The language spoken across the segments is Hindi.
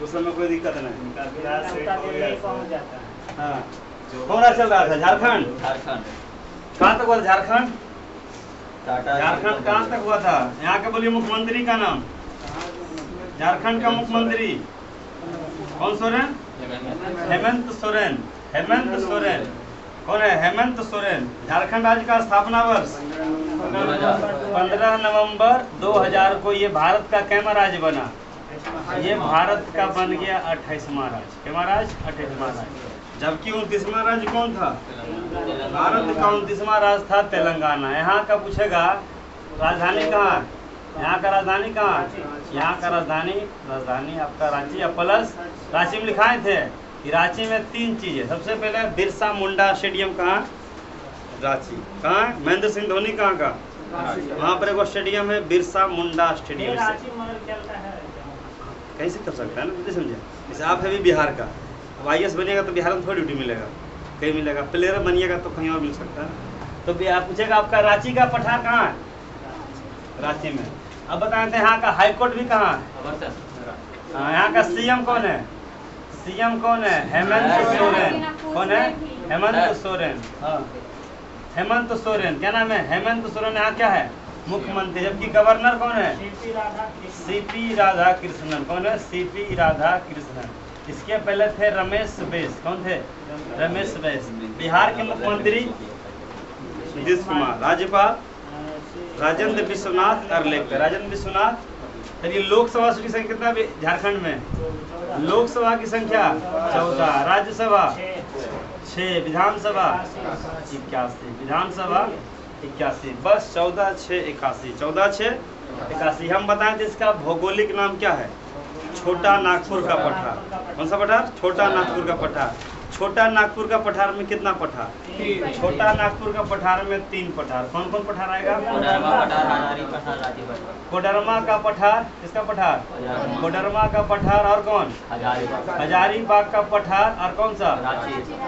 उस समय कोई दिक्कत नहीं। हाँ, जो कौन राज चल रहा था? झारखंड। झारखंड कहाँ तक हुआ था झारखंड? टाटा झारखंड कहाँ तक हुआ था? यहाँ के बोलिए मुख्यमंत्री का नाम। झारखंड का मुख्यमंत्री कौन? सोरेन। हेमंत सोरेन। हेमंत सोरेन कौन है? हेमंत सोरेन। झारखंड राज्य का स्थापना वर्ष 15 नवंबर 2000 को ये भारत का कैमा राज्य बना? ये भारत का बन गया 28वां राज्य। कैमा राज्य? 28वां राज्य। जबकि 29वां राज्य कौन था? भारत का 29वां राज्य था तेलंगाना। यहाँ का पूछेगा राजधानी कहाँ? यहाँ का राजधानी कहाँ? यहाँ का राजधानी आपका रांची या प्लस रांची में लिखाए थे कि रांची में 3 चीजें। सबसे पहले बिरसा मुंडा स्टेडियम कहाँ? रांची। कहाँ? महेंद्र सिंह धोनी कहाँ का? वहाँ पर एक स्टेडियम है बिरसा मुंडा स्टेडियम। कैसे कर सकता है ना, नहीं समझे? जैसे आप है भी बिहार का, अब IAS बनिएगा तो बिहार में थोड़ी ड्यूटी मिलेगा, कहीं मिलेगा। प्लेयर बनिएगा तो कहीं और मिल सकता है। तो आप पूछेगा आपका रांची का पठार कहाँ है? रांची में। अब बताए थे यहाँ का हाई कोर्ट भी कहाँ है? यहाँ का CM कौन है? CM कौन है? हेमंत सोरेन। कौन है? हेमंत सोरेन। हाँ, हेमंत सोरेन। क्या नाम है? हेमंत सोरेन। यहाँ क्या है? मुख्यमंत्री। जबकि गवर्नर कौन है? CP राधाकृष्णन। कौन है? CP राधाकृष्णन। इसके पहले थे रमेश बैस। कौन थे? रमेश बैस। बिहार के मुख्यमंत्री नीतीश कुमार। राज्यपाल राजेंद्र विश्वनाथ अरलेकर। राजेंद्र विश्वनाथ। चलिए, लोकसभा की संख्या कितना झारखंड में? लोकसभा की संख्या 14, राज्यसभा 6, विधानसभा 81। विधानसभा 81, बस 14 6 81। 14 6 81। हम बताएं तो इसका भौगोलिक नाम क्या है? छोटा नागपुर का पठार। कौन सा पठार? छोटा नागपुर का पठार। छोटा नागपुर का पठार में कितना पठार? छोटा नागपुर का पठार में 3 पठार। कौन कौन पठार आएगा? कोडरमा का पठार। किसका पठार? कोडरमा का पठार। और कौन? हजारीबाग का पठार। और कौन सा?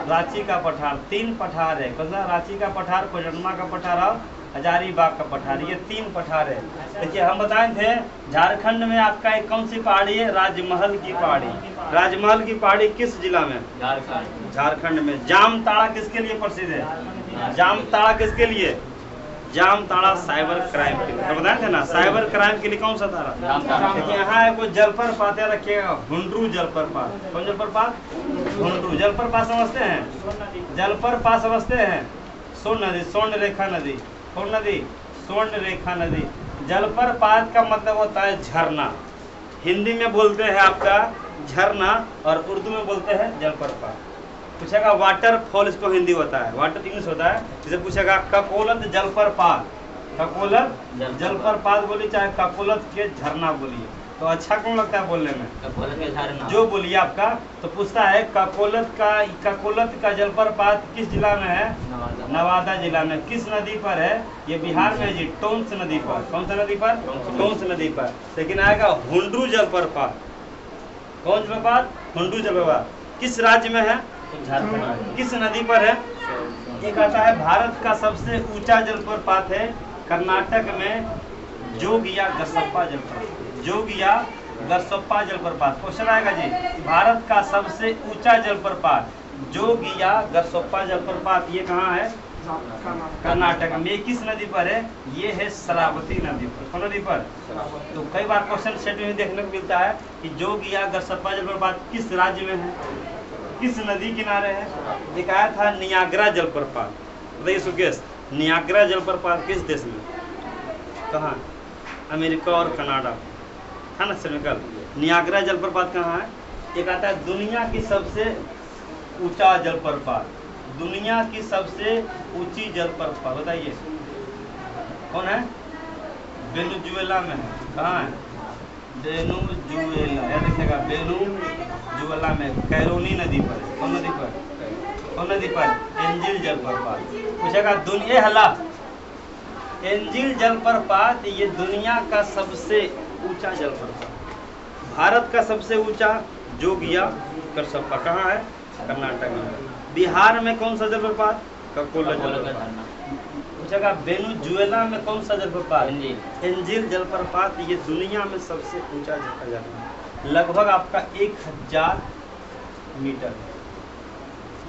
रांची का पठार। 3 पठार है। कौन सा? रांची का पठार, कोडरमा का पठार और हजारीबाग का पठार। ये 3 पठार है। देखिए, हम बताए थे झारखंड में आपका एक कौन सी पहाड़ी है? राजमहल की पहाड़ी। राजमहल की पहाड़ी किस जिला में? झारखंड में। जामताड़ा किसके लिए प्रसिद्ध है? जामताड़ा किसके लिए? जामताड़ा साइबर क्राइम के लिए। बताए थे ना, साइबर क्राइम के लिए कौन सा तारा? देखिए, यहाँ है कोई जलप्रपात रखिएगा, हुंड्रू जलप्रपात। कौन जलप्रपात? हुंड्रू जलप्रपात समझते हैं? जलप्रपात समझते हैं? सोन नदी, स्वर्ण रेखा नदी। कौन नदी? स्वर्ण रेखा नदी। जलप्रपात का मतलब होता है झरना। हिंदी में बोलते हैं आपका झरना और उर्दू में बोलते हैं जलप्रपात। पूछेगा वाटरफॉल, इसको हिंदी होता है, वाटर इंग्लिश होता है। जैसे पूछेगा ककोलत जलप्रपात। ककोलत जलप्रपात बोलिए, चाहे ककोलत के झरना बोलिए, तो अच्छा कौन लगता है बोलने में? ककोलत के झरना जो बोलिए आपका। तो पूछता है ककोलत का जलप्रपात किस जिला में है? नवादा जिला में। किस नदी पर है? ये बिहार में जी, टोंस नदी पर। कौन सा नदी पर? टोंस नदी पर। लेकिन आएगा हुंड्रू जलप्रपात। कौन जलप्रपात? हुंड्रू जलप्रपात। किस राज्य में है? झारखंड। किस नदी पर है? एक आता है भारत का सबसे ऊंचा जलप्रपात है कर्नाटक में, जोगिया गसप्पा जलप्रपात। जोगिया गसप्पा जलप्रपात। क्वेश्चन आएगा जी, भारत का सबसे ऊंचा जलप्रपात जोगिया गसप्पा जलप्रपात, ये कहाँ है? कर्नाटक में। ये किस नदी पर है? ये है शरावती नदी पर। कौन नदी पर? तो कई बार क्वेश्चन सेट में देखने को मिलता है कि जोगिया गसप्पा जलप्रपात किस राज्य में है, किस नदी किनारे है? दिखाया था नियाग्रा जलप्रपात। बताइए सुकेश, नियाग्रा जलप्रपात किस देश में? कहाँ? अमेरिका और कनाडा है ना सेनेगल। नियाग्रा जलप्रपात कहाँ है? एक आता है दुनिया की सबसे ऊंचा जलप्रपात। दुनिया की सबसे ऊंची जलप्रपात बताइए कौन है? वेनेजुएला में है। कहाँ है? वेनेजुएला, याद रखिएगा, वेनेजुएला में कैरोनी नदी पर। कौन नदी पर? कौन नदी पर? एंजिल जलप्रपात। पूछेगा दुनिया हला एंजिल जलप्रपात, ये दुनिया का सबसे ऊंचा जलप्रपात। भारत का सबसे ऊंचा जोगिया गसप्पा कहाँ है? कर्नाटक में। बिहार में कौन सा जलप्रपात? ककोलत जलप्रपात। पूछेगा वेनेजुएला में कौन सा जलप्रपात? एंजिल जलप्रपात। ये दुनिया में सबसे ऊंचा जलप्रपात। लगभग आपका 1000 मीटर।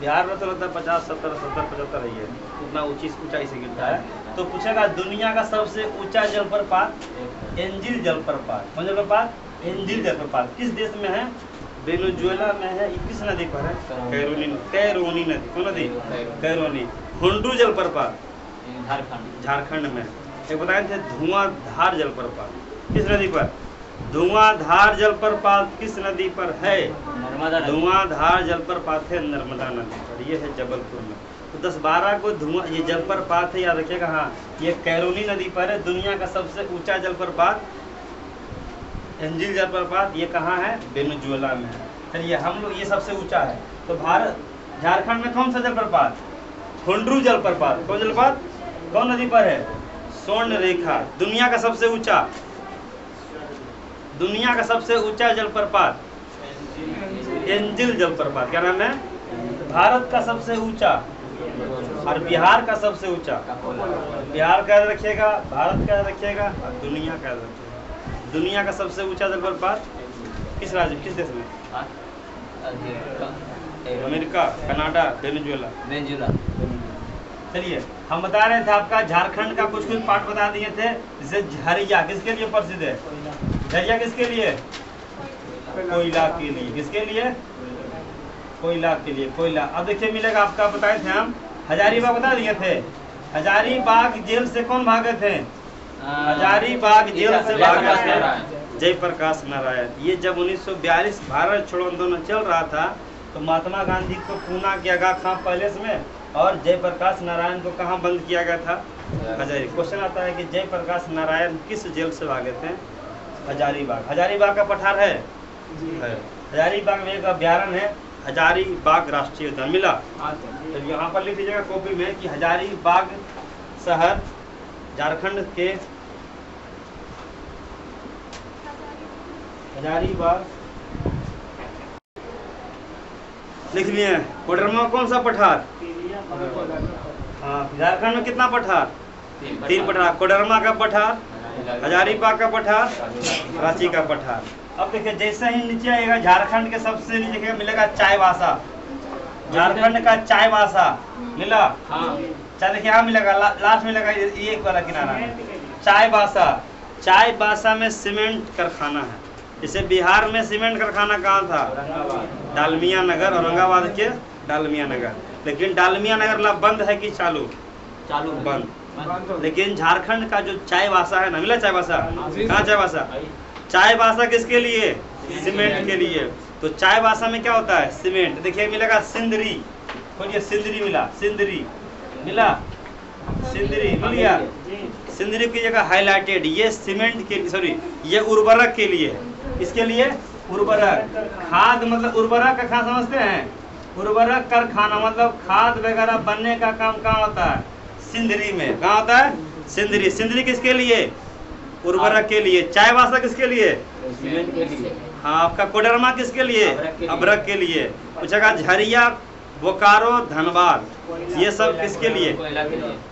बिहार में तो लगता है 50, 70, 75 ही है, उतना ऊंचाई से गिरता है। तो पूछेगा दुनिया का सबसे ऊंचा जलप्रपात एंजिल जलप्रपात। कौन जलप्रपात? एंजिल जलप्रपात। किस देश में है? वेनेजुएला में है। ये किस नदी पर है? कैरोनी नदी। कौन नदी? कैरोनी। हुंडू जलप्रपात झारखंड में। एक बताए थे धुआंधार जलप्रपात, किस नदी पर? धुआंधार जलप्रपात किस नदी पर है? नर्मदा नदी। धुआंधार जलप्रपात है नर्मदा नदी पर, ये है जबलपुर में। तो 10-12 को धुआं, ये जलप्रपात है, याद रखिएगा। हाँ, ये कैरोनी नदी पर है। दुनिया का सबसे ऊंचा जलप्रपात एंजिल जलप्रपात, ये कहाँ है? वेनेजुएला में है। चलिए हम लोग, ये सबसे ऊंचा है। तो भारत, झारखंड में कौन सा जलप्रपात? हुंडरू जलप्रपात। कौन जलप्रपात? कौन नदी पर है? स्वर्ण रेखा। दुनिया का सबसे ऊंचा, दुनिया का सबसे ऊंचा जलप्रपात एंजिल जलप्रपात। क्या नाम है? भारत का सबसे ऊंचा और बिहार का सबसे ऊंचा। बिहार का रखिएगा, भारत का रखिएगा और दुनिया का रखिएगा। दुनिया का सबसे ऊंचा जलप्रपात किस राज्य, किस देश में? America, Canada, Venezuela. चलिए हम बता रहे थे आपका झारखंड का कुछ पार्ट बता दिए थे। जैसे झरिया किसके लिए प्रसिद्ध है? झरिया किसके लिए? कोयला के लिए। किसके लिए? कोयला के लिए। कोयला। अब देखिए मिलेगा आपका, बताए थे हम हजारीबाग बता दिए थे। हजारीबाग जेल से कौन भागे थे? हजारीबाग जेल से भागे थे जयप्रकाश नारायण। ये जब 1942 भारत छोड़ो आंदोलन चल रहा था तो महात्मा गांधी को पूना के आगा खां पैलेस में और जयप्रकाश नारायण को कहाँ बंद किया गया था? हजारी। क्वेश्चन आता है कि जयप्रकाश नारायण किस जेल से भागे थे? हजारीबाग। हजारीबाग का पठार है? हजारीबाग में एक अभ्यारण्य है, हजारीबाग राष्ट्रीय उद्यान। मिला? तो यहाँ पर लिख दीजिएगा कॉपी में कि हजारीबाग शहर झारखंड के, हजारीबाग लिख लिए। कोडरमा कौन सा पठार? हाँ, झारखंड में कितना पठार? 3 पठार। कोडरमा का पठार, हजारीबाग का पठार, रांची का पठार। अब देखिए जैसे ही नीचे आएगा झारखंड के सबसे नीचे मिलेगा चाईबासा। झारखंड का चाईबासा मिला? हाँ। चाय देखिए यहाँ मिलेगा, लास्ट में मिलेगा ये वाला किनारा है चाईबासा। चाईबासा में सीमेंट कारखाना है। जैसे बिहार में सीमेंट कारखाना कहाँ था? डालमिया नगर, औरंगाबाद के डालमिया नगर। लेकिन डालमिया नगर बंद है कि चालू? चालू बंद। लेकिन झारखंड का जो चाईबासा है ना, मिला चाईबासा? कहाँ चाईबासा? चाईबासा किसके लिए? सीमेंट के लिए। तो चाईबासा में क्या होता है? सीमेंट। देखिए मिलेगा सिंदरी। खोलिए, सिंदरी मिला। सिंदरी मिला? सिंदरी मिल गया। सिंदरी की जगह हाईलाइटेड, ये सीमेंट के, सॉरी ये उर्वरक के लिए। इसके लिए उर्वरक। खाद मतलब उर्वरक का खाद समझते हैं? उर्वरक कारखाना मतलब खाद वगैरह बनने का काम कहाँ होता है? सिंदरी में। कहाँ होता है? सिंदरी। सिंदरी किसके लिए? उर्वरक के लिए। चाईबासा किसके लिए? सीमेंट के लिए। हाँ, आपका कोडरमा किसके लिए? अबरक के लिए। पूछेगा झरिया, बोकारो, धनबाद, ये सब किसके लिए?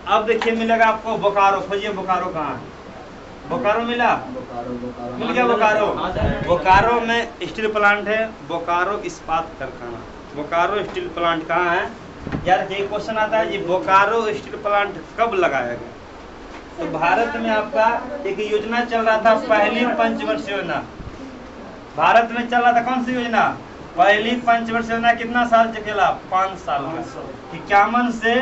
अब देखिए मिलेगा आपको बोकारो। खोजिए बोकारो कहाँ है? बोकारो मिला? मिल गया बोकारो। बोकारो में स्टील प्लांट है, बोकारो इस्पात कारखाना। बोकारो स्टील प्लांट कहाँ है? यार ये क्वेश्चन आता है जी, बोकारो स्टील प्लांट कब लगाया गया? तो भारत में आपका एक योजना चल रहा था, पहली पंचवर्षीय योजना। भारत में चल रहा था कौन सी योजना? पहली पंचवर्षीय योजना। कितना साल चलेगा? 5 साल का। 51 से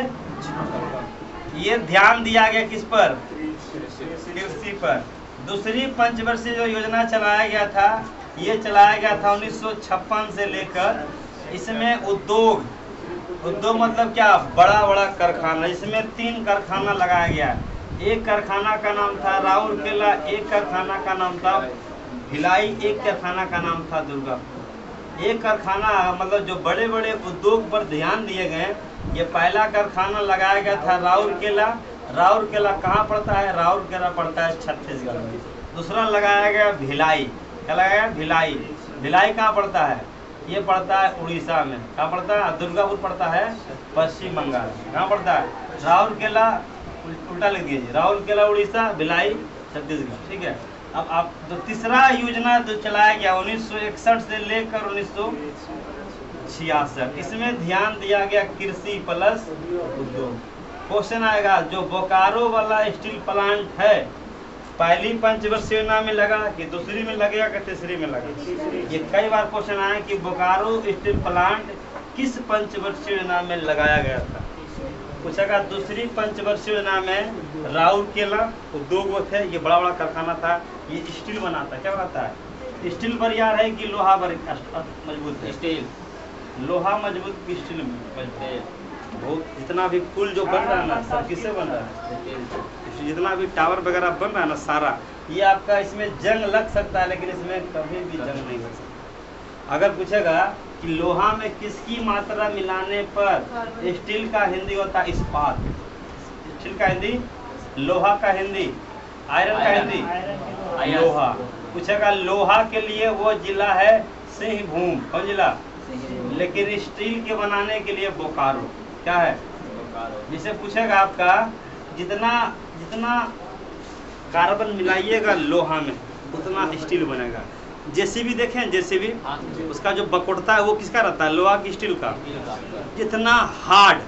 ये ध्यान दिया गया किस पर? कृषि पर। दूसरी पंचवर्षीय जो योजना चलाया गया था, ये चलाया गया था 1956 से लेकर। इसमें उद्योग मतलब क्या? बड़ा बड़ा कारखाना। इसमें 3 कारखाना लगाया गया। एक कारखाना का नाम था राउरकेला, एक कारखाना का नाम था भिलाई, एक कारखाना का नाम था दुर्गापुर। एक कारखाना मतलब जो बड़े बड़े उद्योग पर ध्यान दिए गए। ये पहला कारखाना लगाया गया था राउरकेला। राउरकेला कहाँ पड़ता है? राउरकेला पड़ता है छत्तीसगढ़ में। दूसरा लगाया गया भिलाई। क्या लगाया गया? भिलाई। भिलाई कहाँ पड़ता है? ये पड़ता है उड़ीसा में। कहाँ पड़ता है? दुर्गापुर पड़ता है पश्चिम बंगाल। कहाँ पड़ता है? राउरकेला, उल्टा लिख दीजिए, राउरकेला उड़ीसा, भिलाई छत्तीसगढ़। ठीक है। अब आप तो तीसरा योजना जो चलाया गया 1961 से लेकर 1966, इसमें ध्यान दिया गया कृषि प्लस उद्योग। क्वेश्चन आएगा जो बोकारो वाला स्टील प्लांट है, पहली पंचवर्षीय योजना में लगा कि दूसरी में लगेगा कि तीसरी में लगेगा? ये कई बार क्वेश्चन आया कि बोकारो स्टील प्लांट किस पंचवर्षीय योजना में लगाया गया था। पूछेगा दूसरी पंचवर्षीय योजना में राउरकेला उद्योग थे, ये बड़ा बड़ा कारखाना था, ये स्टील बनाता है। क्या बनाता है? स्टील बरियार है कि लोहा मजबूत है? स्टील। लोहा मजबूत की स्टील मजबूत? बहुत जितना भी पुल जो बन रहा है ना सब किससे बन रहा है? जितना भी टावर वगैरह बन रहा है ना सारा, ये आपका इसमें जंग लग सकता है लेकिन इसमें कभी भी जंग नहीं लग सकता। अगर पूछेगा कि लोहा में किसकी मात्रा मिलाने पर स्टील का हिंदी होता है इस्पात, स्टील का हिंदी, लोहा का हिंदी, आयरन का हिंदी लोहा। पूछेगा लोहा के लिए वो जिला है सिंहभूम, कौन जिला? लेकिन स्टील के बनाने के लिए बोकारो। क्या है? जिसे पूछेगा आपका जितना जितना कार्बन मिलाइएगा लोहा में उतना स्टील बनेगा। जेसीबी देखें, जेसीबी उसका जो बकोड़ता है वो किसका रहता है? लोहा की, स्टील का। जितना हार्ड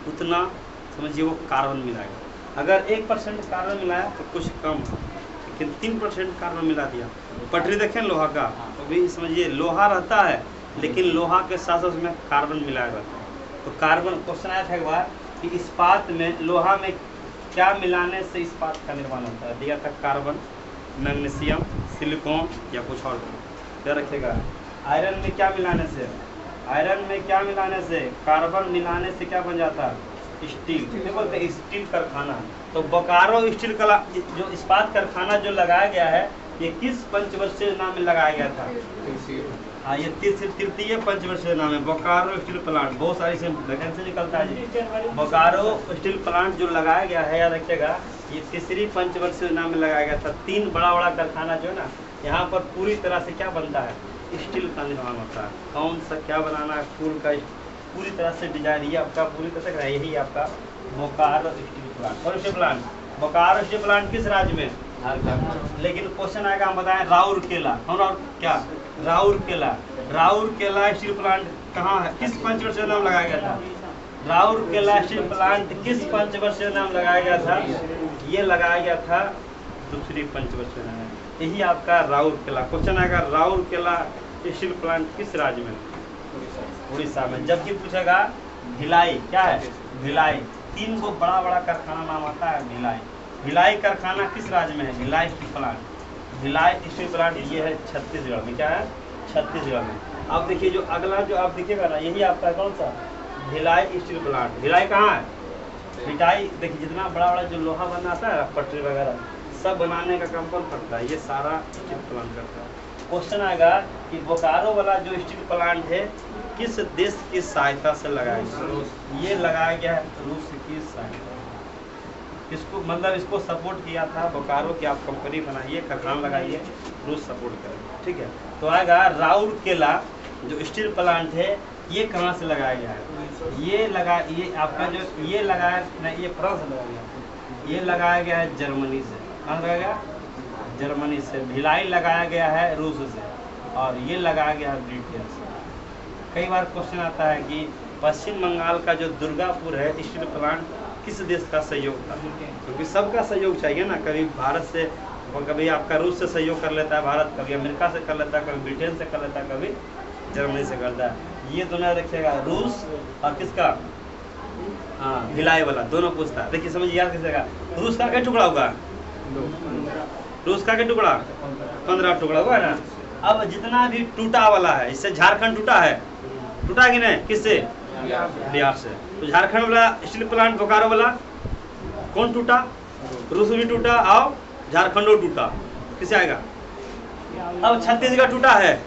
उतना समझिए वो कार्बन मिलाएगा। अगर 1% कार्बन मिलाया तो कुछ कम, लेकिन 3% कार्बन मिला दिया। पटरी देखें लोहा का, तो भी समझिए लोहा रहता है लेकिन लोहा के साथ साथ उसमें कार्बन मिलाया रहता है। तो कार्बन क्वेश्चन आया था एक बार कि इस्पात में लोहा में क्या मिलाने से इस्पात का निर्माण होता है? दिया था कार्बन, मैग्नीशियम, सिलिकॉन या कुछ और। क्या रखेगा? आयरन में क्या मिलाने से? आयरन में क्या मिलाने से? कार्बन मिलाने से क्या बन जाता है? स्टील। क्या बोलते हैं? स्टील कारखाना। तो बोकारो स्टील कला जो इस्पात कारखाना जो लगाया गया है, ये किस पंचवर्षीय योजना में लगाया गया था? हाँ, ये तृतीय पंचवर्षीय योजना में बोकारो स्टील प्लांट। बहुत सारी वैकेंसी निकलता है जी। बोकारो स्टील प्लांट जो लगाया गया है, याद रखिएगा, ये तीसरी पंचवर्षीय योजना में लगाया गया था। 3 बड़ा बड़ा कारखाना जो है ना, यहाँ पर पूरी तरह से क्या बनता है? स्टील का निर्माण होता है। कौन सा क्या बनाना है? फूल का पूरी तरह से डिजाइन, ये आपका पूरी तरह से यही आपका बोकारो स्टील प्लांट। और steel plant, Bokaro steel plant किस राज्य में? लेकिन क्वेश्चन आएगा, हम बताएं राउरकेला। और क्या? राउरकेला। राउरकेला स्टील प्लांट कहाँ है? किस पंचवर्षीय योजना में लगाया गया था? राउरकेला स्टील प्लांट किस पंचवर्षीय योजना में लगाया गया था? ये लगाया गया था दूसरी पंचवर्षीय योजना में। यही आपका राउरकेला। क्वेश्चन आएगा राउरकेला स्टील प्लांट किस राज्य में? उड़ीसा में। जबकि पूछेगा भिलाई, क्या है? भिलाई। 3 को बड़ा बड़ा कारखाना नाम आता है भिलाई। भिलाई कारखाना किस राज्य में है? Bhilai steel plant. Bhilai steel plant ये है छत्तीसगढ़ में। क्या है? छत्तीसगढ़ में। अब देखिए जो अगला जो आप दिखेगा ना, यही आपका कौन सा? Bhilai steel plant. भिलाई कहाँ है? भिलाई। देखिए जितना बड़ा बड़ा जो लोहा बनाता है, पटरी वगैरह सब बनाने का काम कौन करता है? ये सारा स्टील प्लांट करता है। क्वेश्चन आएगा कि बोकारो वाला जो स्टील प्लांट है किस देश की सहायता से लगाया गया? ये लगाया गया है रूस की सहायता। इसको मतलब इसको सपोर्ट किया था बोकारो की, आप कंपनी बनाइए, कारखाना लगाइए, रूस सपोर्ट करेगा। ठीक है। तो आएगा राउरकेला जो स्टील प्लांट है, ये कहाँ से लगाया गया है? ये आपका जो ये लगाया नहीं, ये फ्रांस लगाया गया। ये लगाया गया है जर्मनी से। कहाँ लगाया गया? जर्मनी से। भिलाई लगाया गया है रूस से, और ये लगाया गया है ब्रिटेन से। कई बार क्वेश्चन आता है कि पश्चिम बंगाल का जो दुर्गापुर है स्टील प्लांट किस देश का सहयोग था? क्योंकि सबका सहयोग चाहिए ना। कभी भारत से, कभी आपका रूस से सहयोग कर लेता है भारत, कभी अमेरिका से कर लेता है, कभी ब्रिटेन से कर लेता है, कभी जर्मनी से करता है। ये दोनों रखिएगा, रूस और किसका? हाँ, भिलाई वाला, दोनों पूछता है। देखिए समझिए, याद कीजिएगा। रूस का क्या टुकड़ा होगा? रूस का क्या टुकड़ा? 15 टुकड़ा हुआ है ना। अब जितना भी टूटा वाला है, इससे झारखंड टूटा है, टूटा कि नहीं? किससे? बिहार से। तो झारखंड वाला स्टील प्लांट बोकारो वाला कौन टूटा? रूस भी टूटा और झारखंडो टूटा। किसे आएगा? अब छत्तीसगढ़ टूटा है,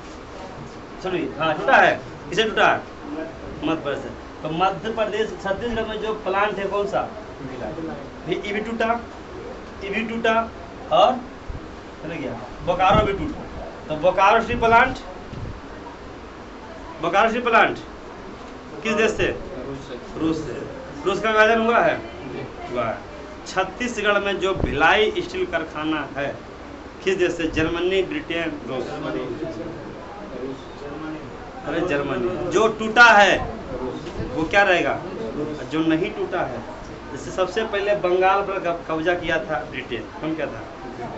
सुनिए, हाँ टूटा है। किसे टूटा है? मध्य प्रदेश। तो मध्य प्रदेश छत्तीसगढ़ में जो प्लांट है कौन सा? ये भी टूटा, ये भी टूटा, और चले गया बोकारो भी टूटा। तो Bokaro steel plant, Bokaro steel plant किस देश से? रूस से। रूस का विभाजन हुआ है? हुआ है। छत्तीसगढ़ में जो भिलाई स्टील कारखाना है किस देश से? जर्मनी, ब्रिटेन, रूस। अरे जर्मनी। जो टूटा है वो क्या रहेगा? जो नहीं टूटा है, इससे सबसे पहले बंगाल पर कब्जा किया था ब्रिटेन। कौन क्या था?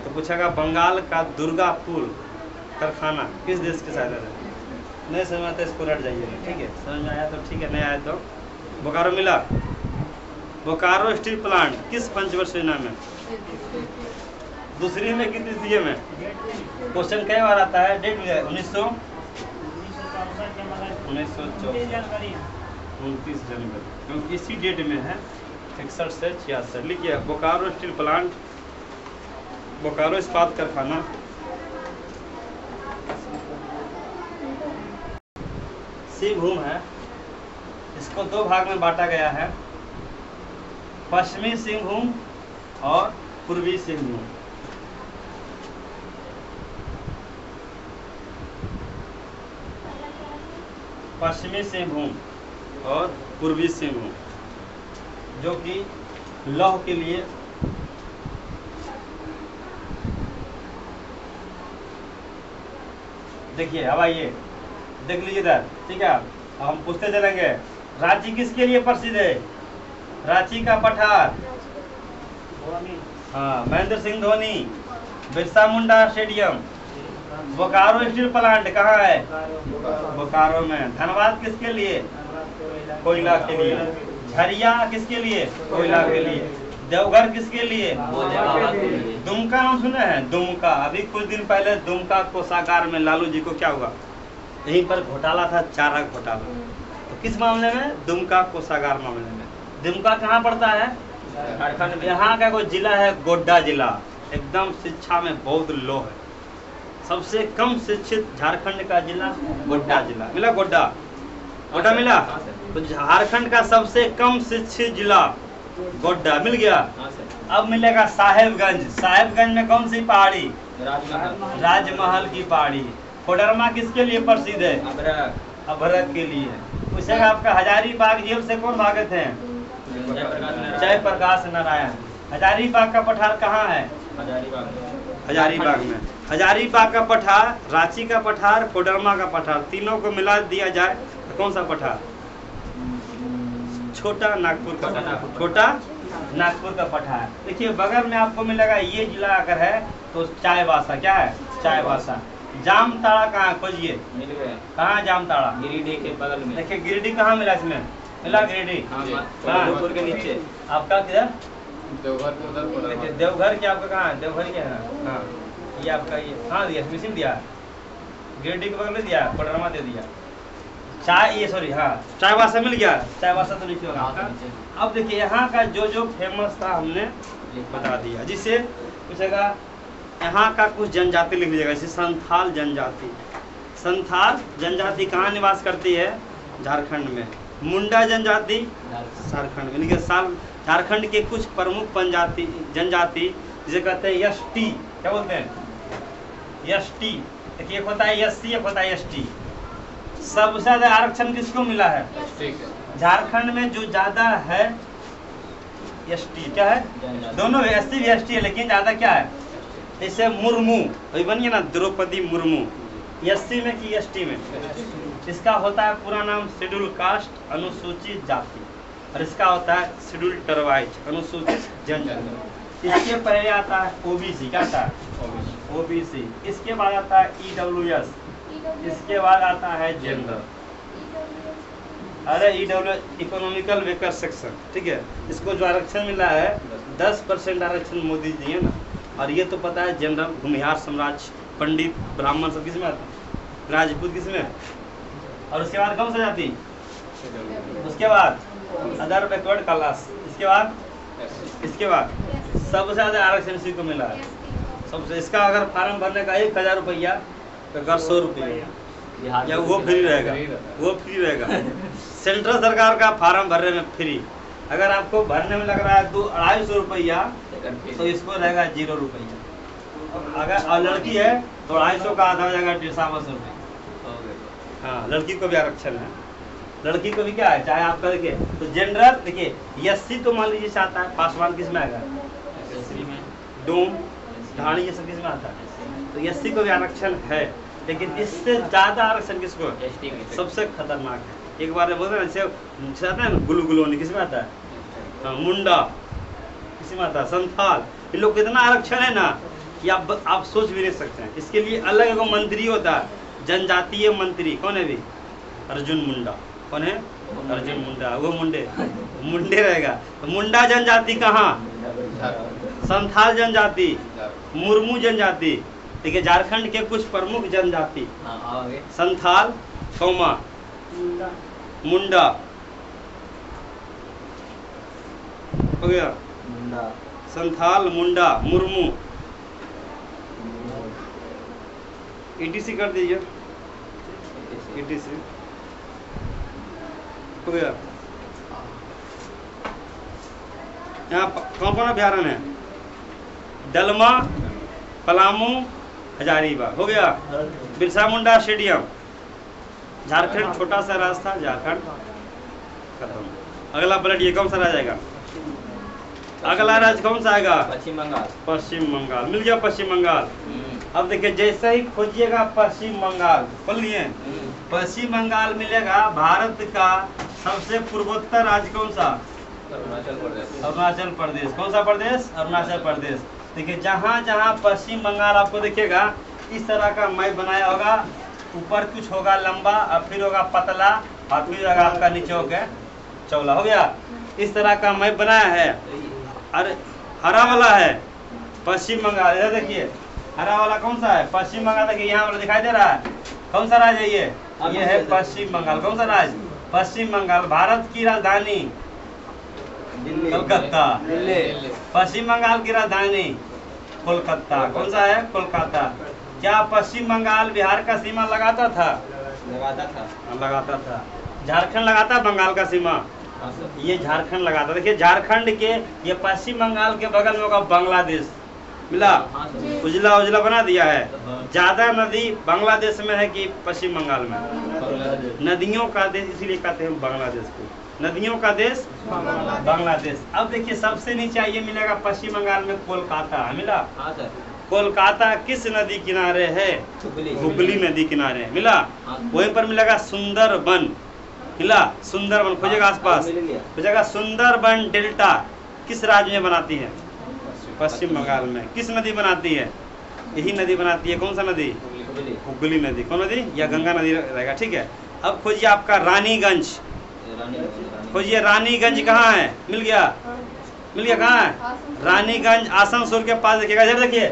तो पूछेगा बंगाल का दुर्गापुर कारखाना किस देश के साथ है? नहीं समझ में आता इसको रट जाइएगा, ठीक है? समझ में आया तो ठीक है, नहीं आया तो बोकारो मिला। बोकारो स्टील प्लांट किस पंचवर्षीय योजना में? दूसरी में कि तृतीय में? क्वेश्चन कई बार आता है। डेट 1924, 29 जनवरी, क्योंकि इसी डेट में है 61 से 66। लिखिए बोकारो स्टील प्लांट, बोकारो इस्पात कारखाना सिंहभूम है। इसको दो भाग में बांटा गया है, पश्चिमी सिंहभूम और पूर्वी सिंहभूम। पश्चिमी सिंहभूम और पूर्वी सिंहभूम, जो कि लौह के लिए देखिए। अब आइए देख लीजिए इधर, ठीक है? अब हम पूछते चलेंगे, रांची किसके लिए प्रसिद्ध है? रांची का पठार, हाँ, Mahendra Singh Dhoni, Birsa Munda stadium. Bokaro steel plant कहाँ है? बोकारो में। धनबाद किसके लिए? कोयला के लिए। झरिया किसके लिए? कोयला के लिए। देवघर किसके लिए? दुमका नाम सुने हैं? दुमका। अभी कुछ दिन पहले दुमका कोषागार में लालू जी को क्या हुआ? यहीं पर घोटाला था, चारा घोटाला। तो किस मामले में? दुमका कोषागार मामले में। दुमका कहाँ पड़ता है? झारखंड में। यहाँ का कोई जिला है गोड्डा जिला, एकदम शिक्षा में बहुत लो है। सबसे कम शिक्षित झारखंड का जिला गोड्डा जिला। मिला गोड्डा? गोड्डा मिला? तो झारखंड का सबसे कम शिक्षित जिला गोड्डा मिल गया। अब मिलेगा साहेबगंज। साहेबगंज में कौन सी पहाड़ी? राजमहल की पहाड़ी। कोडरमा किसके लिए प्रसिद्ध है? अभरक के लिए। पूछेगा आपका हजारीबाग जेल से कौन भागे थे? जयप्रकाश नारायण। हजारीबाग का पठार कहाँ है? हजारीबाग में। हजारीबाग का पठार, रांची का पठार, कोडरमा का पठार, तीनों को मिला दिया जाए तो कौन सा पठार? छोटा नागपुर का। छोटा नागपुर का पठार। देखिए बगल में आपको मिलेगा, ये जिला अगर है तो चाईबासा। क्या है? चाईबासा। जामताड़ा कहाँ? खोजिए, कहाँ जामताड़ा? गिरिडीह के बगल में। देखिए गिरिडीह कहाँ मिला इसमें? मिला गिरिडीह? हाँ, के नीचे। आपका किधर? देवघर के उधर। देखिए देवघर क्या आपका कहाँ है? देवघर क्या है? हाँ, ये आपका ये कहाँ दिया? मिसिंग दिया, गिरिडीह के बगल में दिया, कोडरमा दे दिया। चाय ये सॉरी, हाँ चाईबासा मिल गया। चाईबासा तो नीचे होगा। अब देखिए यहाँ का जो फेमस था हमने बता दिया। जिससे पूछेगा यहाँ का कुछ जनजाति लिख लीजिएगा, जैसे संथाल जनजाति। संथाल जनजाति कहाँ निवास करती है? झारखंड में। मुंडा जनजाति झारखंड में। लेकिन झारखंड के कुछ प्रमुख जनजाति जिसे कहते हैं एसटी। क्या बोलते हैं? एसटी। देखिए एक होता है एससी, एक होता है एसटी। सबसे ज्यादा आरक्षण किसको मिला है? झारखंड में जो ज्यादा है एसटी। क्या है? दोनों एससी भी एसटी है, लेकिन ज्यादा क्या है? जैसे मुर्मू वही बनिए ना, द्रौपदी मुर्मू, एससी में कि एसटी में? इसका होता है पूरा नाम शेड्यूल कास्ट, अनुसूचित जाति, और इसका होता है शेड्यूल ट्राइब, अनुसूचित जनजाति। इसके पहले आता है ओबीसी। क्या आता है? ओबीसी। इसके बाद आता है ईडब्ल्यूएस, इसके बाद आता है जनरल। अरे ईडब्ल्यूएस इकोनॉमिकल वेकर सेक्शन, ठीक है? इसको जो आरक्षण मिला है 10% आरक्षण मोदी जी है ना। और ये तो पता है जनरल, भूमिहार साम्राज्य, पंडित, ब्राह्मण सब किस में आता है? राजपूत किस में? और उसके बाद कौन सा जाति? उसके बाद अदर बैकवर्ड क्लास। इसके बाद सबसे ज्यादा आरक्षण इसी को मिला है सबसे। इसका अगर फार्म भरने का 1000 रुपया तो अगर 100 रुपया या वो फ्री रहेगा, वो फ्री रहेगा। सेंट्रल सरकार का फार्म भरने में फ्री। अगर आपको भरने में लग रहा है 250 रुपया तो इसको रहेगा 0 रुपया। अगर और लड़की है तो 250 का आधा हो जाएगा 150 रुपये। हाँ, लड़की को भी आरक्षण है। लड़की को भी क्या है, चाहे आप करके तो जनरल। देखिए एससी तो मान लीजिए आता है, पासवान किस में आएगा? डोम, ढाणी, ये सब किस में आता है? तो एससी को भी आरक्षण है, लेकिन इससे ज्यादा आरक्षण किसको? एसटी में सबसे खतरनाक है। एक बार बोलते हैं जैसे आता है ना गुलू गुलोनी, किसमें आता है? हाँ, मुंडा किसी में आता है, संथाल, इन लोग कितना आरक्षण है ना कि आप सोच भी नहीं सकते हैं। इसके लिए अलग एगो मंत्री होता है, जनजातीय मंत्री। कौन है भी? अर्जुन मुंडा। कौन है? अर्जुन मुंडा। वो मुंडे रहेगा। तो मुंडा जनजाति कहाँ? संथाल जनजाति, मुर्मू जनजाति। देखिए झारखंड के कुछ प्रमुख जनजाति, संथाल, कौमा, मुंडा हो गया, संथाल, मुंडा, मुर्मू। ईटीसी कर दीजिए, ईटीसी हो गया। यहाँ कौन कौन अभ्यारण्य है? दलमा, पलामू, हजारीबाग हो गया। बिरसा मुंडा स्टेडियम। झारखंड छोटा सा रास्ता, झारखंड खत्म। अगला पलट ये कौन सा राज्य आएगा? अगला राज्य कौन सा आएगा? पश्चिम बंगाल। पश्चिम बंगाल। मिल गया पश्चिम बंगाल। अब देखिए जैसे ही खोजिएगा पश्चिम बंगाल, खोल लिए पश्चिम बंगाल मिलेगा। भारत का सबसे पूर्वोत्तर राज्य कौन सा? अरुणाचल प्रदेश। अरुणाचल प्रदेश। कौन सा प्रदेश? अरुणाचल प्रदेश। देखिए जहाँ जहाँ पश्चिम बंगाल आपको दिखेगा इस तरह का मैप बनाया होगा। ऊपर कुछ होगा लंबा और फिर होगा पतला और फिर होगा आपका नीचे हो गया चौला। हो गया, इस तरह का मैप बनाया है। अरे हरा वाला है पश्चिम बंगाल। इधर देखिए हरा वाला कौन सा है? पश्चिम बंगाल। देखिए यहाँ वाला दिखाई दे रहा है, कौन सा राज्य है ये है पश्चिम बंगाल। कौन सा राज्य? पश्चिम बंगाल। भारत की राजधानी कोलकाता। पश्चिम बंगाल की राजधानी कोलकाता। कौन सा है? कोलकाता। क्या पश्चिम बंगाल बिहार का सीमा लगाता था? लगाता था। झारखंड लगाता बंगाल का सीमा? ये झारखंड लगाता। देखिए झारखंड के ये पश्चिम बंगाल के बगल में होगा बांग्लादेश। मिला? उजला उजला बना दिया है। ज्यादा नदी बांग्लादेश में है कि पश्चिम बंगाल में? नदियों का देश, इसीलिए कहते हैं बांग्लादेश को नदियों का देश बांग्लादेश। अब देखिए सबसे नीचे ये मिलेगा पश्चिम बंगाल में कोलकाता। मिला? कोलकाता किस नदी किनारे है? हुगली नदी किनारे। मिला? वहीं पर मिलेगा सुंदरबन। मिला? सुंदरबन खोजेगा आसपास, खोजेगा सुंदरबन डेल्टा किस राज्य में बनाती है? पश्चिम बंगाल में। किस नदी बनाती है? यही नदी बनाती है। कौन सा नदी? हुगली नदी। कौन नदी? या गंगा नदी रहेगा। ठीक है। अब खोजिए आपका रानीगंज। खोजिए रानीगंज कहाँ है? मिल गया? मिल गया? कहाँ है? रानीगंज आसनसोल के पास। देखिएगा इधर देखिए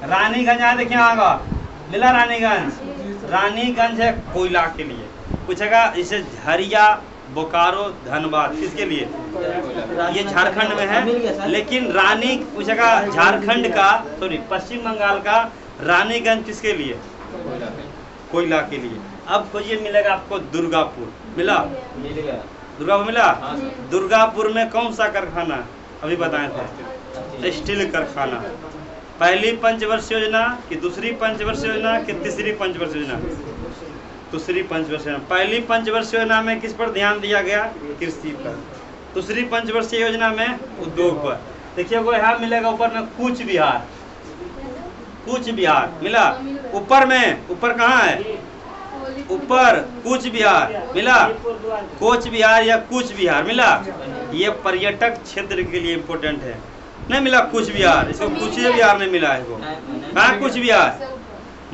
रानीगंज यहाँ देखिए आगा मिला रानीगंज। रानीगंज है कोयला के लिए। पूछेगा इसे झरिया, बोकारो, धनबाद किसके लिए? ये झारखंड में है। लेकिन रानी पूछेगा झारखंड का सॉरी पश्चिम बंगाल का रानीगंज किसके लिए? कोयला के लिए। अब खोजिए मिलेगा आपको दुर्गापुर। मिला? दुर्गापुर मिला? दुर्गापुर में कौन सा कारखाना अभी बताए थे? स्टील कारखाना। पहली पंचवर्षीय योजना कि दूसरी पंचवर्षीय योजना कि तीसरी पंचवर्षीय योजना? दूसरी पंचवर्षीय योजना। पहली पंचवर्षीय योजना में किस पर ध्यान दिया गया? कृषि पर। दूसरी पंचवर्षीय योजना में उद्योग पर। देखिए वो यहाँ मिलेगा ऊपर में कूच बिहार। कूच बिहार मिला? ऊपर में, ऊपर कहाँ है? ऊपर कूच बिहार। मिला? कोच बिहार या कूच बिहार। मिला? ये पर्यटक क्षेत्र के लिए इम्पोर्टेंट है। नहीं मिला कूच बिहार, इसको कूच बिहार नहीं मिला है। कहाँ कूच बिहार?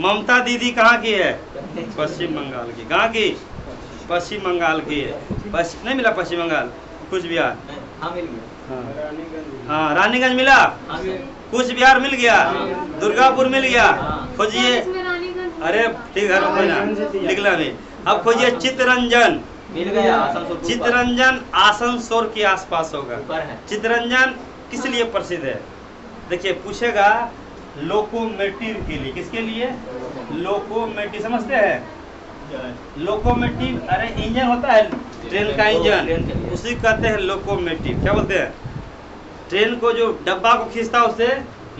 ममता दीदी कहाँ की है? पश्चिम बंगाल की। कहाँ की? पश्चिम बंगाल की है। नहीं मिला पश्चिम बंगाल, कूच बिहार। हाँ रानीगंज मिला? कूच बिहार मिल गया? दुर्गापुर मिल गया? खोजिए। अरे ठीक है निकला नहीं। अब खोजिए चित्तरंजन। मिल गया? चित्तरंजन आसनसोल के आसपास होगा। चित्तरंजन किस लिए प्रसिद्ध है? देखिए पूछेगा लोकोमोटिव के लिए। किसके लिए? लोकोमोटिव समझते हैं? लोकोमोटिव अरे इंजन होता है ट्रेन का इंजन, उसी कहते हैं लोकोमोटिव। क्या बोलते हैं? ट्रेन को जो डब्बा को खींचता है उसे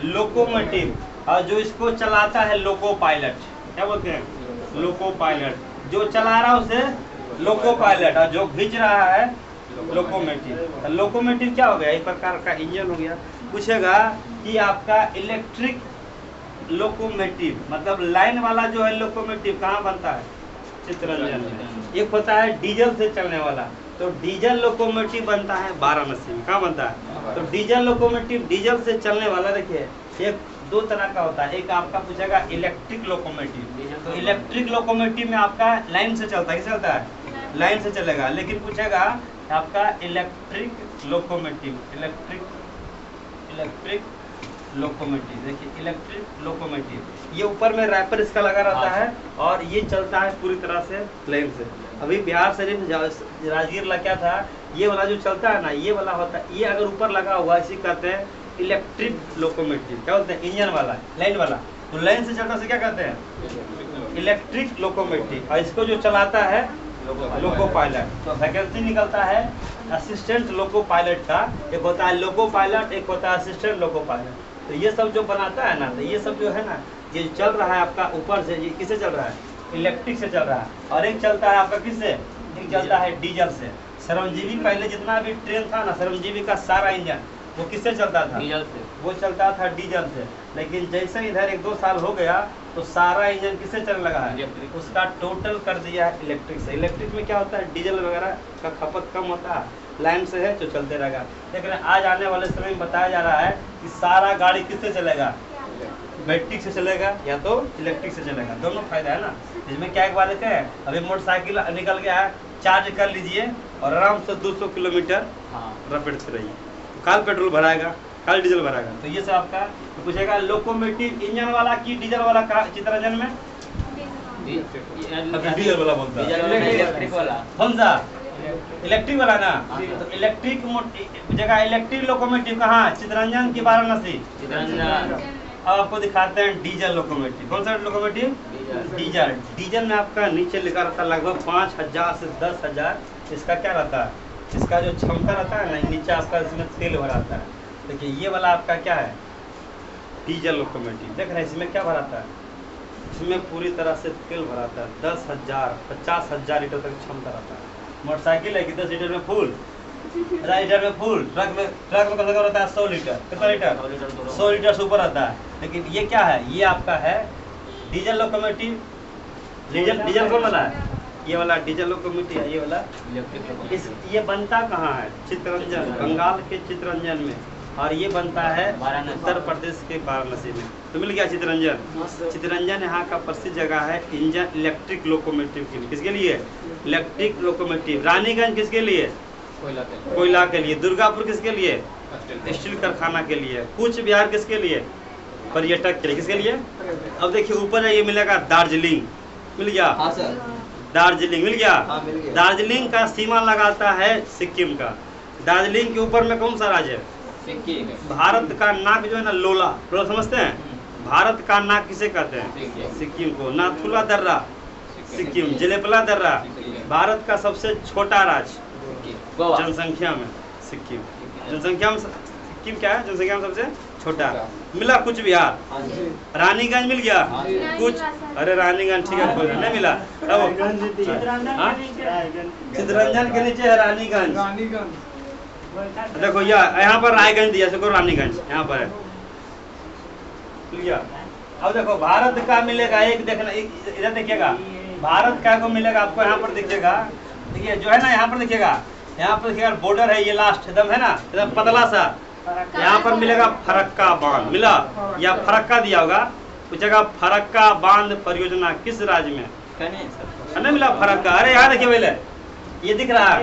लोकोमोटिव, और जो इसको चलाता है लोको पायलट। क्या बोलते हैं? Loco pilot. जो चला रहा है उसे लोको पायलट, और जो खींच रहा है लोकोमोटिव। लोकोमोटिव क्या हो गया? एक प्रकार का इंजन हो गया। पूछेगा कि आपका इलेक्ट्रिक लोकोमोटिव, मतलब लाइन वाला जो है लोकोमोटिव कहाँ बनता है? चित्तरंजन में। एक होता है डीजल से चलने वाला, तो डीजल लोकोमोटिव बनता है वाराणसी में। कहाँ बनता है? तो डीजल लोकोमोटिव, डीजल से चलने वाला देखिए एक दो तरह का होता है। एक आपका पूछेगा इलेक्ट्रिक लोकोमोटिव, तो इलेक्ट्रिक लोकोमोटिव में आपका लाइन से चलता है। कैसे चलता है? लाइन से चलेगा। लेकिन पूछेगा आपका इलेक्ट्रिक लोकोमोटिव, इलेक्ट्रिक लोकोमोटिव, देखिए इलेक्ट्रिक लोकोमोटिव, ये ऊपर में रैपर इसका लगा रहता है और ये चलता है पूरी तरह से प्लेन से। अभी बिहार शरीफ राजगीर ला क्या था, ये वाला जो चलता है ना, ये वाला होता है, ये अगर ऊपर लगा हुआ इसी कहते हैं इलेक्ट्रिक लोकोमोटिव। क्या होता है? इंजन वाला, लाइन वाला। तो लाइन से चलने से क्या कहते हैं? Electric locomotive. और इसको जो चलाता है लोको पायलट। तो वैकेंसी निकलता है असिस्टेंट लोको पायलट का। एक होता है लोको पायलट, एक होता है असिस्टेंट लोको पायलट। तो ये सब जो बनाता है ना, तो ये सब जो है ना, ये चल रहा है आपका ऊपर से, ये किससे चल रहा है? इलेक्ट्रिक से चल रहा है। और एक चलता है आपका किससे? एक चलता है डीजल से। श्रमजीवी पहले जितना भी ट्रेन था ना, श्रमजीवी का सारा इंजन वो किससे चलता था? डीजल से। वो चलता था डीजल से। लेकिन जैसे इधर एक दो साल हो गया तो सारा इंजन किससे चलने लगा है? इलेक्ट्रिक। उसका टोटल कर दिया है इलेक्ट्रिक से। इलेक्ट्रिक में क्या होता है? डीजल वगैरह का खपत कम होता है, लाइन से है जो चलते रहेगा। लेकिन आज आने वाले समय में बताया जा रहा है कि सारा गाड़ी किससे चलेगा? बैटरी से चलेगा या तो इलेक्ट्रिक से चलेगा। दोनों फायदा है ना। इसमें क्या एक बात है, अभी मोटरसाइकिल निकल गया है, चार्ज कर लीजिए और आराम से 200 किलोमीटर रफेट से रहिए। काल पेट्रोल भराएगा, काल डीजल भराएगा। तो ये सब आपका तो पूछेगा लोकोमोटिव इंजन वाला की डीजल वाला का चित्तरंजन में? डीजल वाला बोलता है। इलेक्ट्रिक वाला। कौन सा? इलेक्ट्रिक वाला ना। तो इलेक्ट्रिक जगह इलेक्ट्रिक लोकोमोटिव कहाँ? चित्तरंजन की वाराणसी। अब आपको दिखाते हैं डीजल लोकोमोटिव। कौन सा लोकोमोटिव? डीजल। डीजल में आपका नीचे लिखा रहता है लगभग 5000 से 10,000 इसका क्या रहता है? इसका जो क्षमता रहता है ना, नीचे आपका इसमें तेल भराता है। देखिए ये वाला आपका क्या है? Diesel locomotive. देख रहे हैं इसमें क्या भराता है? इसमें पूरी तरह से तेल भराता है। 10,000 50,000 लीटर तक क्षमता रहता है। मोटरसाइकिल है कि 10 लीटर में फुल, 10 लीटर में फुल। ट्रक में कम से कम रहता है 100 लीटर। कितना लीटर? 100 लीटर से ऊपर रहता है। लेकिन ये क्या है? ये आपका है डीजल लोकोमोटिव। डीजल कौन वाला है? ये वाला डीजल लोकोमोटिव है। ये वाला इस ये बनता कहाँ है? चित्तरंजन, बंगाल के चित्तरंजन में। और ये बनता है उत्तर प्रदेश के वाराणसी में। तो मिल गया चित्तरंजन। चित्तरंजन यहाँ का प्रसिद्ध जगह है इंजन इलेक्ट्रिक लोकोमोटिव के लिए। किसके लिए? Electric locomotive. रानीगंज किसके लिए? कोयला के लिए। दुर्गापुर किसके लिए? स्टील कारखाना के लिए। कूच बिहार किसके लिए? पर्यटक के लिए। किसके लिए? अब देखिए ऊपर है, ये मिलेगा दार्जिलिंग। मिल गया? दार्जिलिंग मिल गया? दार्जिलिंग का सीमा लगाता है सिक्किम का। दार्जिलिंग के ऊपर में कौन सा राज्य है? भारत का नाक जो है ना, लोला समझते हैं? भारत का नाक किसे कहते हैं? सिक्किम को। नाथुला दर्रा सिक्किम, जलेपला दर्रा भारत का सबसे छोटा राज्य जनसंख्या में सिक्किम। जनसंख्या में सिक्किम क्या है? जनसंख्या में सबसे छोटा। मिला कुछ बिहार? रानीगंज मिल गया? कुछ अरे रानीगंज ठीक है, कोई नहीं मिला। चित्तरंजन के नीचे है रानीगंज। देखो यहाँ पर रायगंज दिया, देखो रानीगंज यहाँ पर है। मिल गया? अब देखो भारत का मिलेगा एक, देखना इधर देखिएगा, भारत का को मिलेगा आपको यहाँ पर दिखेगा। देखिए जो है ना यहाँ पर दिखेगा, यहाँ पर दिखेगा बॉर्डर है, ये लास्ट एकदम है ना, एकदम पतला सा। यहाँ पर मिलेगा फरक्का बांध। मिला? या फरक्का दिया होगा, पूछेगा फरक्का बांध परियोजना किस राज्य में? नहीं मिला फरक्का? अरे यहाँ देखिए पहले, ये दिख रहा है,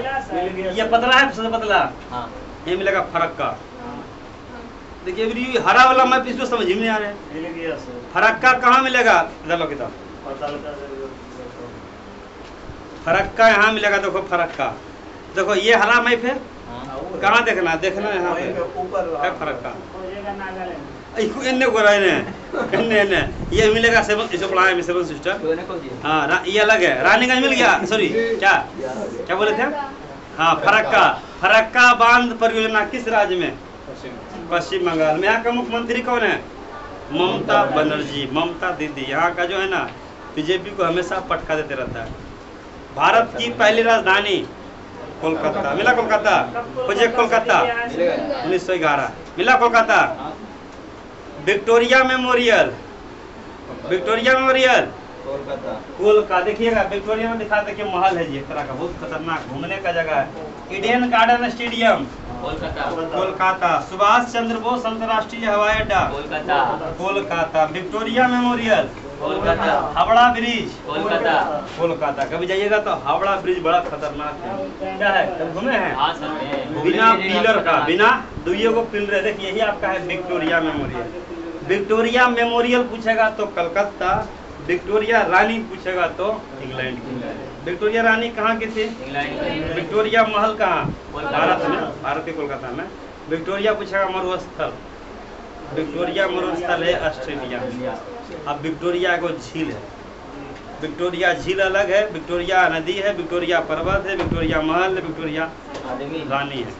ये पतला है, सबसे पतला। ये मिलेगा फरक्का। देखिए हरा वाला मैप इसको समझ में नहीं आ रहा है। फरक्का कहाँ मिलेगा? इधर लो किताब। फरक्का यहाँ मिलेगा। देखो फरक्का, देखो ये हरा मैप है, कहाँ देखना? देखना यहाँ पे फरक्का। ये मिलेगा सेवन, इसको पढ़ा है सेवन सिस्टर। हाँ ये अलग है। रानीगंज मिल गया? सॉरी क्या बोले थे? हाँ फरक्का। फरक्का बांध परियोजना किस राज्य में? पश्चिम बंगाल में। यहाँ का मुख्यमंत्री कौन है? ममता बनर्जी, ममता दीदी। यहाँ का जो है ना बीजेपी को हमेशा पटका देते रहता है। भारत की पहली राजधानी कोलकाता। मिला कोलकाता? कोलकाता 1911 मिला Kolkata. Victoria memorial Victoria memorial Kolkata. Kolkata. देखिएगा विक्टोरिया में दिखा देखिए महल है जी, एक तरह का बहुत खतरनाक घूमने का जगह है। Eden Garden stadium Kolkata. Kolkata. Subhash Chandra Bose अंतर्राष्ट्रीय हवाई अड्डा Kolkata. Kolkata. Victoria memorial Kolkata. Howrah bridge Kolkata. Kolkata. कभी जाइएगा तो हावड़ा ब्रिज बड़ा खतरनाक है। क्या है, कभी घूमे हैं? हाँ सर, बिना पिलर का, बिना दुइये को पिलर। देखिए यही आपका है विक्टोरिया मेमोरियल। विक्टोरिया मेमोरियल पूछेगा तो कलकत्ता, विक्टोरिया रानी पूछेगा तो इंग्लैंड की। विक्टोरिया रानी कहाँ की थी? इंग्लैंड। विक्टोरिया महल कहाँ? कोलकाता। भारत में, भारत के कोलकाता में। विक्टोरिया पूछेगा मरुस्थल, विक्टोरिया मरुस्थल है ऑस्ट्रेलिया। अब विक्टोरिया को झील है, विक्टोरिया झील अलग है, विक्टोरिया नदी है, विक्टोरिया पर्वत है, विक्टोरिया महल है, विक्टोरिया आदमी। रानी है।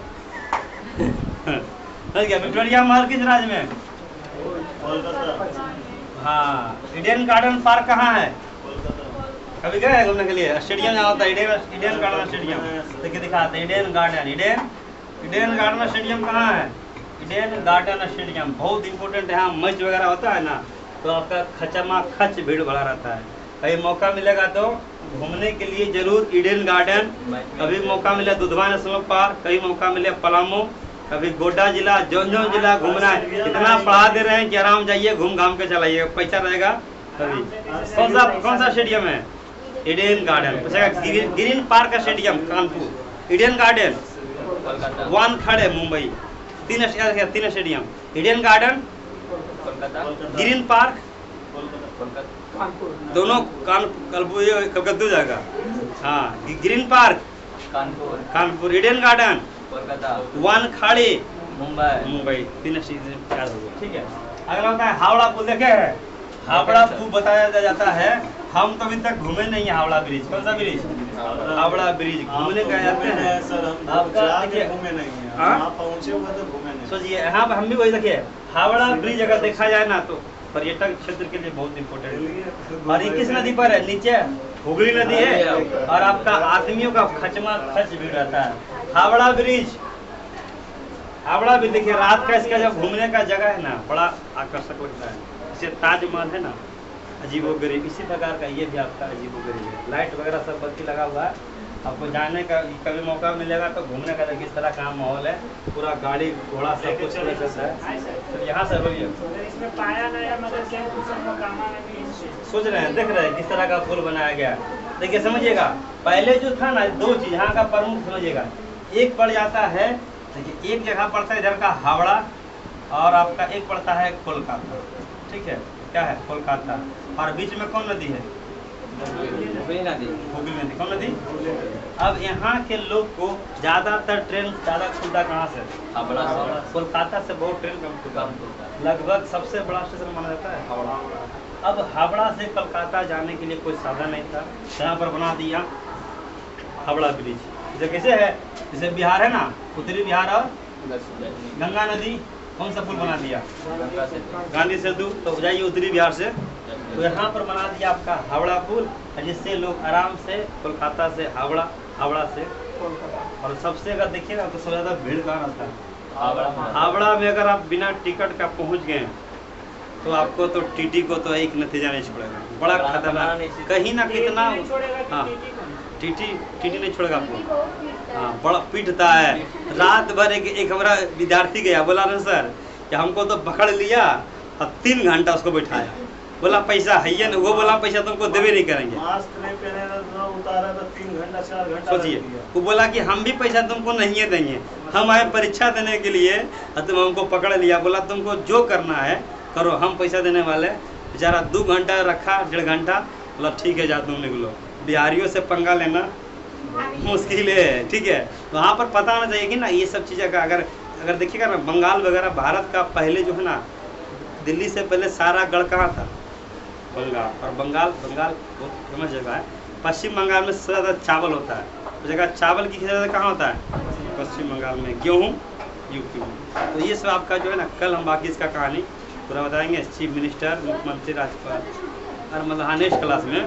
समझ गया? विक्टोरिया महल किस राज्य में? हाँ। ईडन गार्डन पार्क कहाँ है? कभी गए हैं घूमने के लिए? स्टेडियम जहाँ होता है ईडन गार्डन स्टेडियम। देखिए दिखाते हैं Eden garden. Eden Garden stadium कहाँ है? ईडन गार्डन स्टेडियम बहुत इंपॉर्टेंट है। यहाँ मैच वगैरह होता है ना, तो आपका खचमा खच भीड़ भरा रहता है। कहीं मौका मिलेगा तो घूमने के लिए जरूर ईडन गार्डन। कभी मौका मिले दुधवा नेशनल पार्क, कभी मौका मिले पलामू, कभी गोड्डा जिला, जौन जिला घूमना है। इतना बढ़ा दे रहे हैं कि आराम जाइए, घूम घाम के चलाइए, पैसा रहेगा तभी। कौन सा स्टेडियम है? Eden Garden. पूछेगा Green Park stadium Kanpur, Eden Garden Wankhede Mumbai. तीन stadium, Eden Garden, Green Park, दोनों कलकत्ता जाएगा। हाँ, Green Park Kanpur, Eden Garden Wankhede Mumbai. तीन स्टेडियम याद हो गया। ठीक है। अगला होता है हावड़ा पुल। देखे है? हावड़ा पुल बताया जाता है। हम तो अभी तक घूमे नहीं है हावड़ा ब्रिज। कौन सा ब्रिज? हावड़ा ब्रिज घूमने का जाते हैं सर, हम आपका देखिए घूमे नहीं हैं। हाँ? वहाँ पहुँचे हुए तो घूमे नहीं। सोचिए यहाँ पर हम भी वही देखिए हावड़ा ब्रिज अगर देखा जाए ना तो पर्यटक क्षेत्र के लिए बहुत इम्पोर्टेंट है। और ये किस नदी पर है? नीचे हुगली नदी है और आपका आदमियों का खचमा खच भीड़ रहता है। हावड़ा ब्रिज, हावड़ा ब्रिज देखिए रात का इसका जब घूमने का जगह है ना, बड़ा आकर्षक लगता है। जैसे ताजमहल है ना, अजीबोगरीब, इसी प्रकार का ये भी आपका अजीबोगरीब है। लाइट वगैरह सब बत्ती लगा हुआ है। आपको जाने का कभी मौका मिलेगा तो घूमने का देखिए इस तरह का माहौल है। पूरा गाड़ी घोड़ा सब कुछ चलता है। तो यहाँ से बोलिए सोच रहे हैं, देख रहे हैं किस तरह का पुल बनाया गया। देखिए समझिएगा, पहले जो था ना, दो चीज यहाँ का प्रमुख समझिएगा। एक पड़ जाता है, देखिए एक जगह पड़ता है इधर का हावड़ा और आपका एक पड़ता है कोलकाता। ठीक है, क्या है? कोलकाता। और बीच में कौन नदी है? हुगली नदी। हुगली नदी। कौन नदी? अब यहाँ के लोग को ज्यादातर ट्रेन ज्यादा खुलता कहाँ से? हावड़ा से। कोलकाता से बहुत ट्रेन कम खुलता। लगभग सबसे बड़ा स्टेशन माना जाता है हावड़ा। अब हावड़ा से कोलकाता जाने के लिए कोई साधन नहीं था, यहाँ पर बना दिया हावड़ा ब्रिज। जैसे कैसे है? जैसे बिहार है ना, उत्तरी बिहार और गंगा नदी, कौन सा पुल बना दिया? गांधी सेतु। तो जाइए उत्तरी बिहार से, तो यहाँ पर बना दिया आपका हावड़ा पुल, जिससे लोग आराम से कोलकाता से हावड़ा, हावड़ा से कोलकाता। और सबसे अगर देखिएगा तो सबसे ज़्यादा भीड़ कहाँ रहता है? हावड़ा में अगर आप बिना टिकट का पहुँच गए तो आपको तो टीटी को तो एक नतीजा नहीं छोड़ेगा। बड़ा खतरनाक, कहीं ना कितना। हाँ, टीटी नहीं छोड़ेगा आपको। हाँ, बड़ा पीटता है। रात भर एक हमारा विद्यार्थी गया, बोला ना सर कि हमको तो पकड़ लिया और 3 घंटा उसको बैठाया। बोला पैसा है ना, वो बोला पैसा तुमको देवे नहीं करेंगे। मास्क नहीं पहने तो उतारा तो 3 घंटा 4 घंटा। सोचिए, वो बोला कि हम भी पैसा तुमको नहीं देंगे, हम आए परीक्षा देने के लिए और तुम हमको पकड़ लिया। बोला तुमको जो करना है करो, हम पैसा देने वाले। बेचारा 2 घंटा रखा, 1.5 घंटा। बोला ठीक है, जा तुम निकलो। बिहारियों से पंगा लेना मुश्किल है। ठीक है, तो वहाँ पर पता होना चाहिए कि ना ये सब चीज़ें का अगर देखिएगा ना, बंगाल वगैरह भारत का पहले जो है ना, दिल्ली से पहले सारा गढ़ कहाँ था? बंगाल। और बंगाल बहुत फेमस जगह है। पश्चिम बंगाल में सबसे ज़्यादा चावल होता है। उस जगह चावल की खेती कहाँ होता है? पश्चिम बंगाल में। गेहूँ यूपी में। तो ये सब आपका जो है ना, कल हम बाकी इसका कहानी पूरा बताएंगे। चीफ मिनिस्टर, मुख्यमंत्री, राज्यपाल और मतलब नेक्स्ट क्लास में